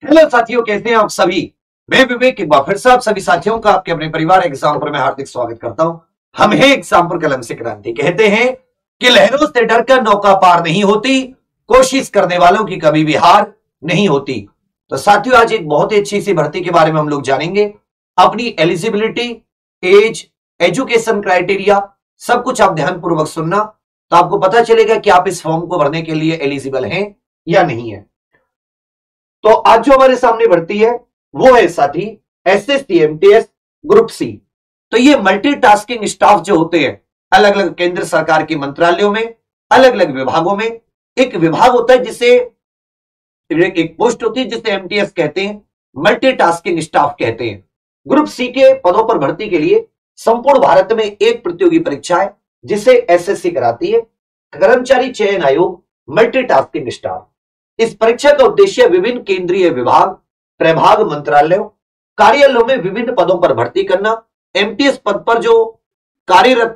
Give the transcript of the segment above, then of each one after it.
Hello साथियों, कैसे हैं आप सभी। मैं विवेक एक बार फिर से आप सभी साथियों का आपके अपने परिवार एग्जाम्पल में हार्दिक स्वागत करता हूं। हम हैं एग्जाम्पल कलम से क्रांति। कहते हैं कि लहरों से डरकर नौका पार नहीं होती, कोशिश करने वालों की कभी भी हार नहीं होती। तो साथियों, आज एक बहुत ही अच्छी सी भर्ती के बारे में हम लोग जानेंगे। अपनी एलिजिबिलिटी, एज, एजुकेशन क्राइटेरिया सब कुछ आप ध्यानपूर्वक सुनना, तो आपको पता चलेगा कि आप इस फॉर्म को भरने के लिए एलिजिबल हैं या नहीं है। तो आज जो हमारे सामने भर्ती है वो है साथी एसएससी एमटीएस ग्रुप सी। तो ये मल्टीटास्किंग स्टाफ जो होते हैं अलग अलग केंद्र सरकार के मंत्रालयों में, अलग अलग विभागों में, एक विभाग होता है जिसे एक पोस्ट होती है जिसे एमटीएस कहते हैं, मल्टीटास्किंग स्टाफ कहते हैं। ग्रुप सी के पदों पर भर्ती के लिए संपूर्ण भारत में एक प्रतियोगी परीक्षा है जिसे एसएससी कराती है, कर्मचारी चयन आयोग मल्टीटास्किंग स्टाफ। इस परीक्षा का उद्देश्य विभिन्न केंद्रीय विभाग, प्रभाग, मंत्रालयों, कार्यालयों में विभिन्न पदों पर भर्ती करना। एमटीएस पद पर जो कार्यरत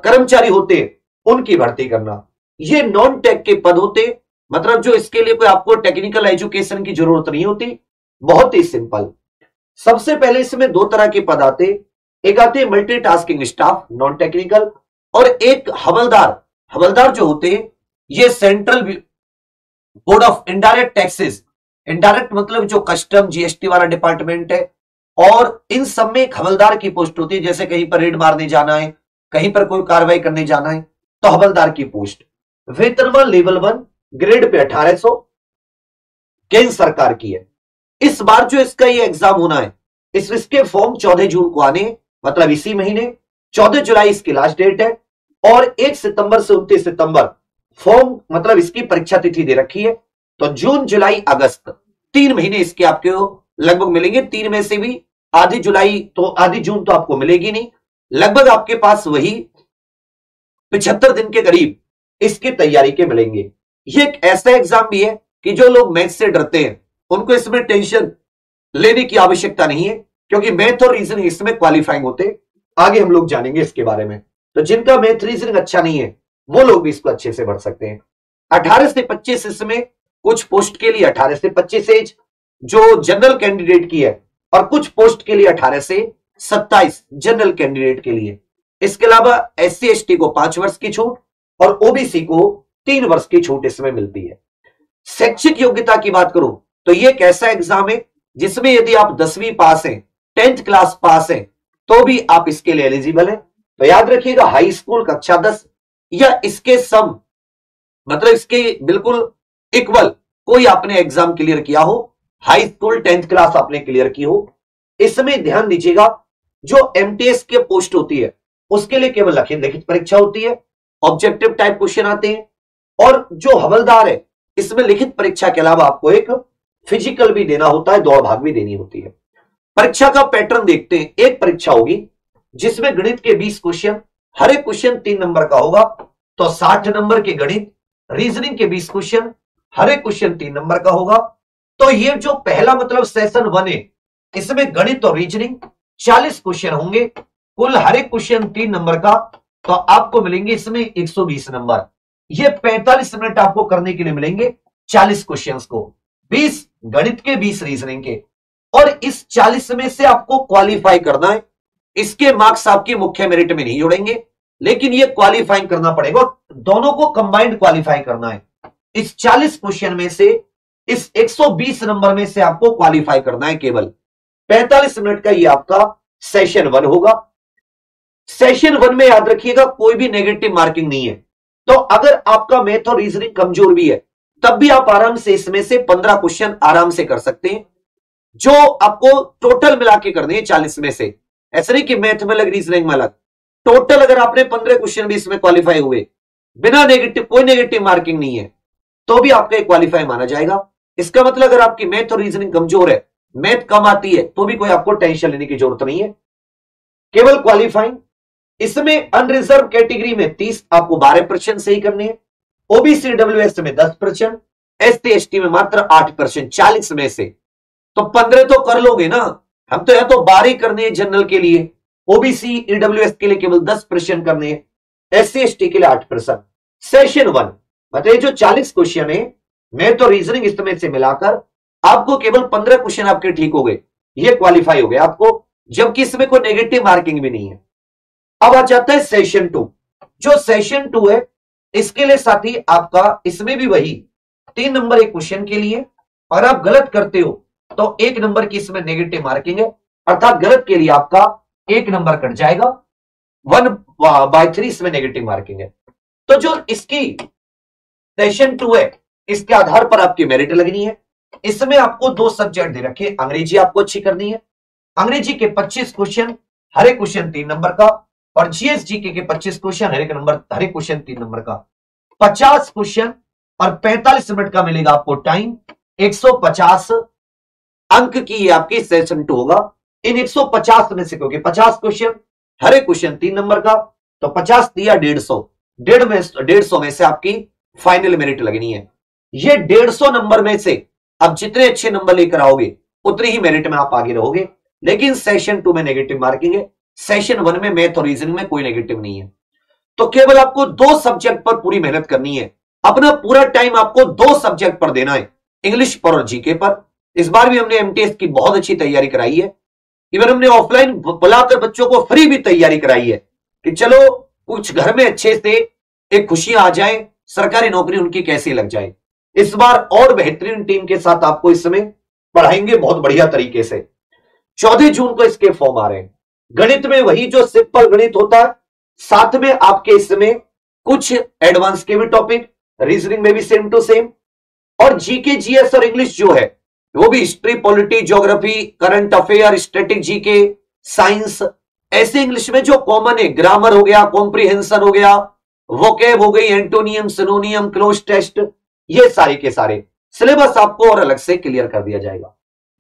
कर्मचारी होते हैं उनकी भर्ती करना। ये नॉन टेक के पद होते, मतलब जो इसके लिए कोई आपको टेक्निकल एजुकेशन की जरूरत नहीं होती, बहुत ही सिंपल। सबसे पहले इसमें दो तरह के पद आते, एक आते हैं मल्टीटास्किंग स्टाफ नॉन टेक्निकल, और एक हवलदार। हवलदार जो होते हैं ये central board of indirect taxes, indirect मतलब जो कस्टम जीएसटी वाला डिपार्टमेंट है, और इन सब में एक हवलदार की पोस्ट होती है। जैसे कहीं पर रेड मारने जाना है, कहीं पर कोई कार्रवाई करने जाना है, तो हवलदार की पोस्ट। वेतनमान लेवल 1 ग्रेड पे 1800 केंद्र सरकार की है। इस बार जो इसका ये एग्जाम होना है, इसके फॉर्म 14 जून को आने, मतलब इसी महीने 14 जुलाई इसकी लास्ट डेट है, और 1 सितंबर से 29 सितंबर फॉर्म, मतलब इसकी परीक्षा तिथि दे रखी है। तो जून, जुलाई, अगस्त 3 महीने इसके आपको लगभग मिलेंगे। 3 में से भी आधी जुलाई तो आधी जून तो आपको मिलेगी नहीं, लगभग आपके पास वही 75 दिन के करीब इसकी तैयारी के मिलेंगे। ये एक ऐसा एग्जाम भी है कि जो लोग मैथ से डरते हैं उनको इसमें टेंशन लेने की आवश्यकता नहीं है, क्योंकि मैथ और रीजनिंग इसमें क्वालिफाइंग होते। आगे हम लोग जानेंगे इसके बारे में। तो जिनका मैथ रीजनिंग अच्छा नहीं है वो लोग भी इसको अच्छे से भर सकते हैं। 18 से 25 इसमें कुछ पोस्ट के लिए 18 से 25 एज जो जनरल कैंडिडेट की है, और कुछ पोस्ट के लिए 18 से 27 जनरल कैंडिडेट के लिए। इसके अलावा एससी एसटी को 5 वर्ष की छूट और ओबीसी को 3 वर्ष की छूट इसमें मिलती है। शैक्षिक योग्यता की बात करूं तो यह एक ऐसा एग्जाम है जिसमें यदि आप 10वीं पास हैं, 10th क्लास पास हैं, तो भी आप इसके लिए एलिजिबल हैं। तो याद रखिएगा, हाई स्कूल कक्षा 10 या इसके सम, मतलब इसके बिल्कुल इक्वल कोई आपने एग्जाम क्लियर किया हो, हाई स्कूल 10th क्लास आपने क्लियर की हो। इसमें ध्यान दीजिएगा, जो एमटीएस की पोस्ट होती है उसके लिए केवल लिखित परीक्षा होती है, ऑब्जेक्टिव टाइप क्वेश्चन आते हैं। और जो हवलदार है इसमें लिखित परीक्षा के अलावा आपको एक फिजिकल भी देना होता है, दौड़ भाग भी देनी होती है। परीक्षा का पैटर्न देखते हैं। एक परीक्षा होगी जिसमें गणित के 20 क्वेश्चन, हर एक क्वेश्चन 3 नंबर का होगा, तो 60 नंबर के गणित। रीजनिंग के 20 क्वेश्चन, हर एक क्वेश्चन 3 नंबर का होगा। तो ये जो पहला मतलब सेशन 1 है, इसमें गणित और रीजनिंग 40 क्वेश्चन होंगे, कुल हर एक क्वेश्चन 3 नंबर का, तो आपको मिलेंगे इसमें 120 नंबर। ये 45 मिनट आपको करने के लिए मिलेंगे 40 क्वेश्चंस को, 20 गणित के, 20 रीजनिंग के। और इस 40 में से आपको क्वालिफाई करना है। इसके मार्क्स आपके मुख्य मेरिट में नहीं जुड़ेंगे, लेकिन ये क्वालिफाई करना पड़ेगा, दोनों को कंबाइंड क्वालिफाई करना है। इस 40 क्वेश्चन में से, इस 120 नंबर में से आपको क्वालिफाई करना है केवल। 45 मिनट का ये आपका सेशन 1 होगा। सेशन 1 में याद रखिएगा कोई भी नेगेटिव मार्किंग नहीं है। तो अगर आपका मैथ और रीजनिंग कमजोर भी है तब भी आप आराम से इसमें से 15 क्वेश्चन आराम से कर सकते हैं, जो आपको टोटल मिला के करने हैं 40 में से। ऐसा नहीं कि मैथ में अलग, रीजनिंग में अलग। टोटल अगर आपने 15 क्वेश्चन भी इसमें क्वालिफाई हुए बिना नेगेटिव, कोई नेगेटिव मार्किंग नहीं है, तो भी आपका क्वालिफाई माना जाएगा। इसका मतलब अगर आपकी मैथ और रीजनिंग कमजोर है, मैथ कम आती है, तो भी कोई आपको टेंशन लेने की जरूरत नहीं है, केवल क्वालिफाइंग। इसमें अनरिजर्व कैटेगरी में 30 आपको 12% सही करने हैं, ओबीसी डब्ल्यूएस में 10%, एसटी एसटी में मात्र 8%, 40 में से। तो 15 तो कर लोगे ना। हम तो यह तो 12 करने हैं जनरल के लिए, ओबीसी ईडब्ल्यूएस के लिए केवल 10% करने हैं, एससी एसटी के लिए 8%। सेशन 1 मतलब जो 40 क्वेश्चन है, मैथ और रीजनिंग इसमें से मिलाकर आपको केवल 15 क्वेश्चन आपके ठीक हो गए, ये क्वालिफाई हो गया आपको, जबकि इसमें कोई नेगेटिव मार्किंग भी नहीं है। अब आ जाता है सेशन 2। जो सेशन 2 है इसके लिए साथी आपका इसमें भी वही 3 नंबर एक क्वेश्चन के लिए, और आप गलत करते हो तो 1 नंबर की इसमें नेगेटिव मार्किंग है, अर्थात गलत के लिए आपका 1 नंबर कट जाएगा, 1/3 इसमें नेगेटिव मार्किंग है। तो जो इसकी सेशन 2 है इसके आधार पर आपकी मेरिट लगनी है। इसमें आपको 2 सब्जेक्ट दे रखे, अंग्रेजी आपको अच्छी करनी है, अंग्रेजी के 25 क्वेश्चन, हर एक क्वेश्चन 3 नंबर का, और जीएस जीके के 25 क्वेश्चन, हर एक क्वेश्चन 3 नंबर का, 50 क्वेश्चन और 45 मिनट का मिलेगा आपको टाइम। 150 अंक की ये आपकी सेशन 2 होगा। इन 150 में से क्योंकि 50 क्वेश्चन, हर एक क्वेश्चन 3 नंबर का, तो 50 दिया 150 में से आपकी फाइनल मेरिट लगनी है। ये 150 नंबर में से अब जितने अच्छे नंबर लेकर आओगे उतनी ही मेरिट में आप आगे रहोगे। लेकिन सेशन 2 में नेगेटिव मार्किंग है, सेशन 1 में मैथ और रीजनिंग में कोई नेगेटिव नहीं है। तो केवल आपको 2 सब्जेक्ट पर पूरी मेहनत करनी है, अपना पूरा टाइम आपको 2 सब्जेक्ट पर देना है, इंग्लिश पर और जीके पर। इस बार भी हमने एमटीएस की बहुत अच्छी तैयारी कराई है, इवन हमने ऑफलाइन बुलाकर बच्चों को फ्री भी तैयारी कराई है कि चलो कुछ घर में अच्छे से एक खुशियां आ जाए, सरकारी नौकरी उनकी कैसी लग जाए। इस बार और बेहतरीन टीम के साथ आपको इस समय पढ़ाएंगे बहुत बढ़िया तरीके से। 14 जून को इसके फॉर्म आ रहे हैं। गणित में वही जो सिंपल गणित होता है, साथ में आपके इसमें कुछ एडवांस के भी टॉपिक, रीजनिंग में भी सेम टू सेम, और जीके जीएस और इंग्लिश जो है वो भी history, polity, geography, current affair, static GK, science, ऐसे इंग्लिश में जो कॉमन है, ग्रामर हो गया, कॉम्प्रिहेंशन हो गया, वोकैब हो गई, एंटोनियम, सिनोनियम, क्लोज टेस्ट, ये सारे के सारे सिलेबस आपको और अलग से क्लियर कर दिया जाएगा।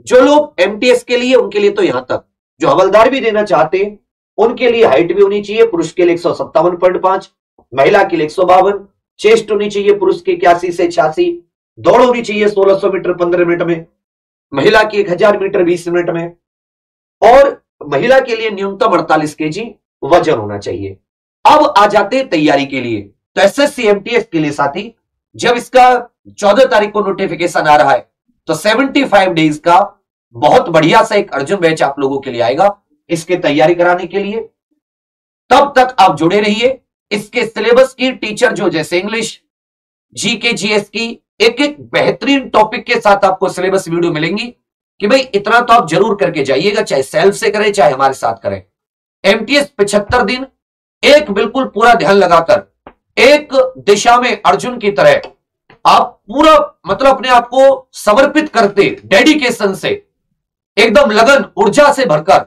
जो लोग एमटीएस के लिए, उनके लिए तो यहां तक, जो हवलदार भी देना चाहते हैं उनके लिए हाइट भी होनी चाहिए, पुरुष के लिए 157.5, महिला के लिए 152, चेस्ट होनी चाहिए पुरुष के 81 से 86, दौड़ होनी चाहिए 1600 मीटर 15 मिनट में, महिला की 1000 मीटर 20 मिनट में, और महिला के लिए न्यूनतम 48 केजी वजन होना चाहिए। अब आ जाते हैं तैयारी के लिए। तो एसएससी एमटीएस के लिए साथी जब इसका 14 तारीख को नोटिफिकेशन आ रहा है तो 75 डेज का बहुत बढ़िया सा एक अर्जुन बैच आप लोगों के लिए आएगा इसके तैयारी कराने के लिए। तब तक आप जुड़े रहिए। इसके सिलेबस की टीचर जो जैसे इंग्लिश, जीके, जीएस की एक एक बेहतरीन टॉपिक के साथ आपको सिलेबस वीडियो मिलेंगी कि भाई इतना तो आप जरूर करके जाइएगा, चाहे सेल्फ से करें चाहे हमारे साथ करें। एमटीएस 75 दिन एक बिल्कुल पूरा ध्यान लगाकर एक दिशा में अर्जुन की तरह आप पूरा मतलब अपने आप को समर्पित करते, डेडिकेशन से, एकदम लगन ऊर्जा से भरकर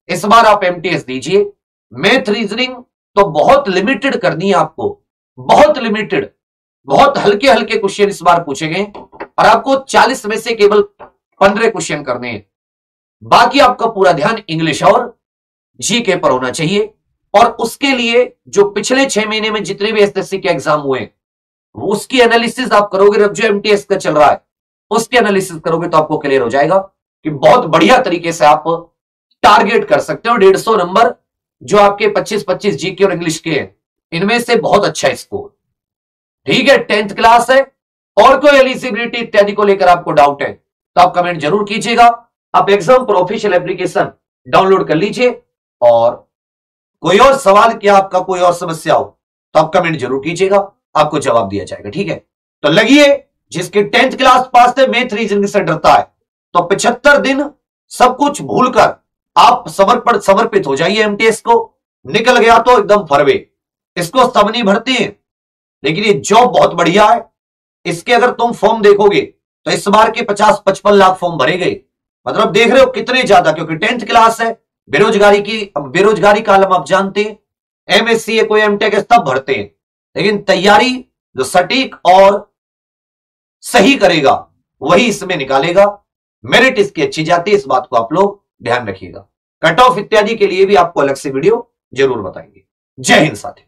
इस बार आप एमटीएस दीजिए। मैथ रीजनिंग तो बहुत लिमिटेड करनी है आपको, बहुत लिमिटेड, बहुत हल्के हल्के क्वेश्चन इस बार पूछे गए और आपको 40 में से केवल 15 क्वेश्चन करने हैं। बाकी आपका पूरा ध्यान इंग्लिश और जीके पर होना चाहिए। और उसके लिए जो पिछले 6 महीने में जितने भी एसएससी के एग्जाम हुए उसकी एनालिसिस आप करोगे, अब जो एमटीएस का चल रहा है उसकी एनालिसिस करोगे तो आपको क्लियर हो जाएगा कि बहुत बढ़िया तरीके से आप टारगेट कर सकते हो 150 नंबर जो आपके 25-25 जीके और इंग्लिश के हैं, इनमें से बहुत अच्छा स्कोर। ठीक है, 10th क्लास है और कोई एलिजिबिलिटी इत्यादि को लेकर आपको डाउट है तो आप कमेंट जरूर कीजिएगा। आप एग्जाम पर ऑफिशियल एप्लीकेशन डाउनलोड कर लीजिए और कोई और सवाल क्या आपका कोई और समस्या हो तो आप कमेंट जरूर कीजिएगा, आपको जवाब दिया जाएगा। ठीक है, तो लगिए जिसके 10th क्लास पास है मैथ रीजनिंग से डरता है तो 75 दिन सब कुछ भूलकर आप समर्पित हो जाइए एमटीएस को। निकल गया तो एकदम फरवे, इसको सब नहीं भरते हैं लेकिन ये जॉब बहुत बढ़िया है। इसके अगर तुम फॉर्म देखोगे तो इस बार के 50-55 लाख फॉर्म भरे गए, मतलब देख रहे हो कितने ज्यादा, क्योंकि 10th क्लास है, बेरोजगारी का आलम आप जानते हैं, एमएससी है कोई एमटेक है सब भरते हैं, लेकिन तैयारी जो सटीक और सही करेगा वही इसमें निकालेगा। मेरिट इसकी अच्छी जाती है, इस बात को आप लोग ध्यान रखिएगा। कट ऑफ इत्यादि के लिए भी आपको अलग से वीडियो जरूर बताएंगे। जय हिंद साथी।